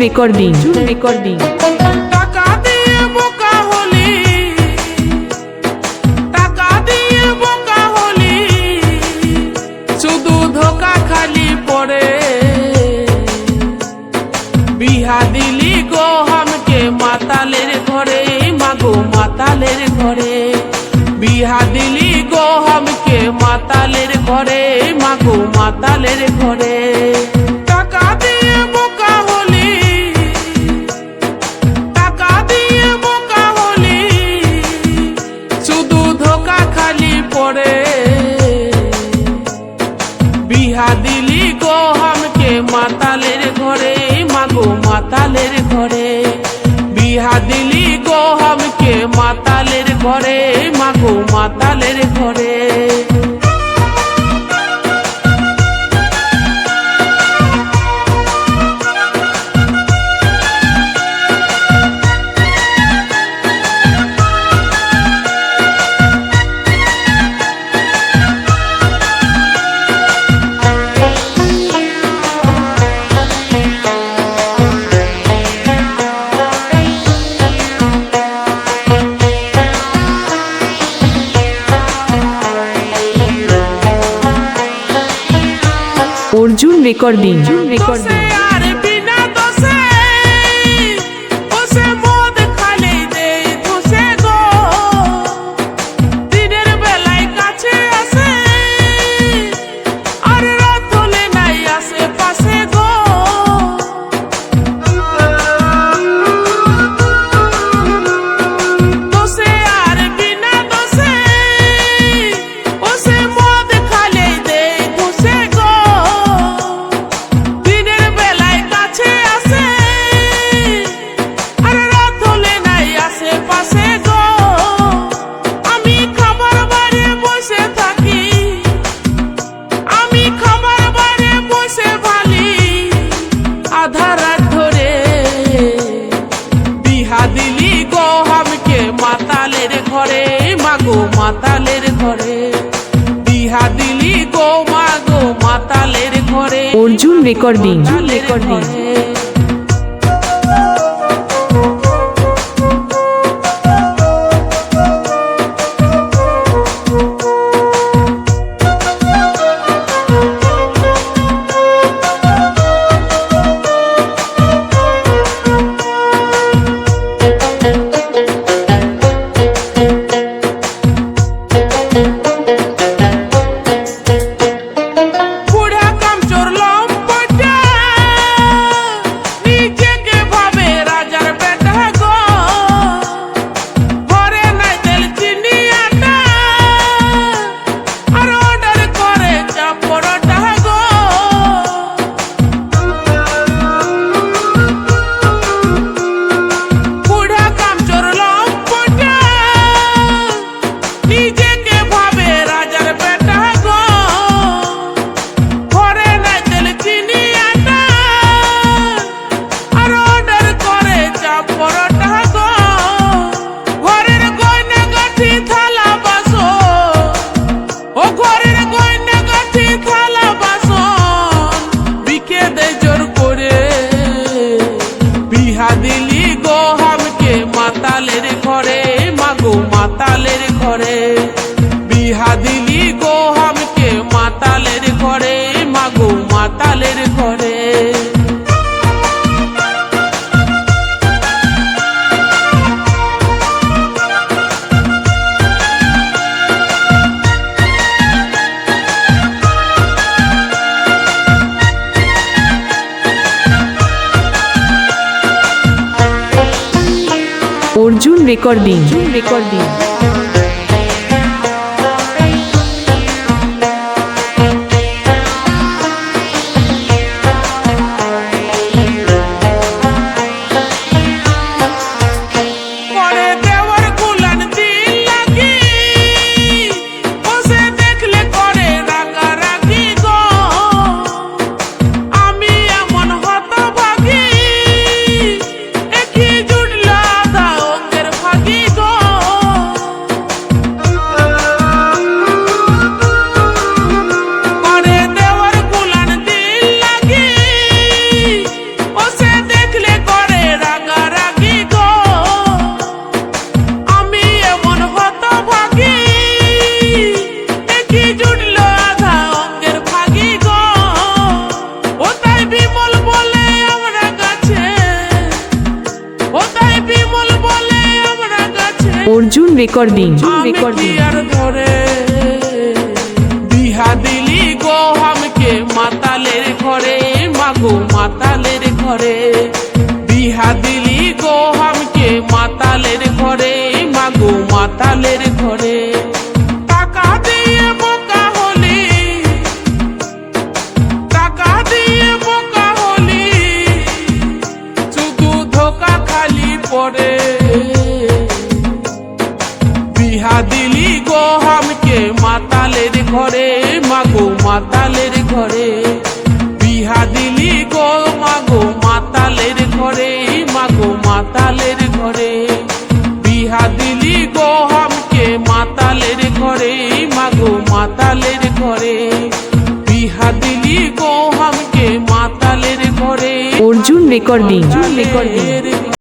Recording টাকা দিয়ে বোকা হলি, টাকা দিয়ে বোকা হলি, শুধু ধোকা খালি পড়ে। বিহা দিলি গো হামকে মাতালের ঘরে, মাগো মাতালের ঘরে। বিহা দিলি গো হামকে মাতালের ঘরে, মাগো মাতালের ঘরে। টাকা দিয়ে বোকা হলি, টাকা দিয়ে বোকা হলি, শুধু ধোকা খালি পড়ে। বিহা দিলি গো হামকে মাতালের ঘরে, মাগো মাতালের ঘরে। বিহা দিলি গো হামকে মাতালের ঘরে, মাগো মাতালের ঘরে। অর্জুন রেকর্ডিং দোষে আর বিনা দোষে, ওসে মদ খালি দেই দোষে গো। দিনের বেলায় কাছে আসে, আর রাত হলে নাই আসে পাশে গো। দোষে আর বিনা দোষে, ওসে মদ খালি দেই দোষে গো। দিনের বেলায় কাছে আসে, আর রাত হলে নাই আসে পাশে গো। আমি খাবার বারে বসে থাকি, আমি খাবার বারে বসে ভালি, আধা রাত ধরে। বিহা দিলি গো হামকে মাতালের ঘরে, মাগো মাতালের ঘরে। বিহা দিলি গো মাগো মাতালের ঘরে। অর্জুন রেকর্ডিং বুড়া কামচোর লম্পটা, নিজেকে ভাবে রাজার বেটা গো। ঘরে নাই তেল চিনি আটা, আর অর্ডার করে চাপ পরোটা গো। বুড়া কামচোর লম্পটা, নিজেকে ভাবে রাজার বেটা গো। ঘরে নাই তেল চিনি আটা, আর অর্ডার করে চাপ পরোটা গো। ঘরের গয়না গাঠি থালা বাসন, ও ঘরের গয়না গাঠি থালা বাসন, বিকে দেয় জোর করে। বিহা দিলি গো হামকে মাতালের ঘরে, মাগো মাতালের ঘরে। বিহা দিলি গো হামকে মাতালের ঘরে, মাগো মাতালের ঘরে। অর্জুন রেকর্ডিং পরে দেওয়ার গুলান দিল লাগি, বসে দেখলে করে রাগারাগি গো। আমি এমন হতভাগী, একই জুটলা আধা অঙ্গের ভাগী গো। রেকর্ডিং আমি কি আর ধরে বিহা দিলি গো হামকে মাতালের ঘরে মাগো মাতালের ঘরে বিহা দিলি গো হামকে মাতালের ঘরে মাগো মাতালের ঘরে টাকা দিয়ে বোকা হলি টাকা দিয়ে বোকা হলি শুধু ধোকা খালি পড়ে বিহা দিলি গো হামকে মাতালের ঘরে মাগো মাতালের ঘরে বিহা দিলি গো মাগো মাতালের ঘরে মাগো মাতালের ঘরে বিহা দিলি গো হামকে মাতালের ঘরে মাগো মাতালের ঘরে বিহা দিলি গো হামকে মাতালের ঘরে অর্জুন রেকর্ডিং মাতালের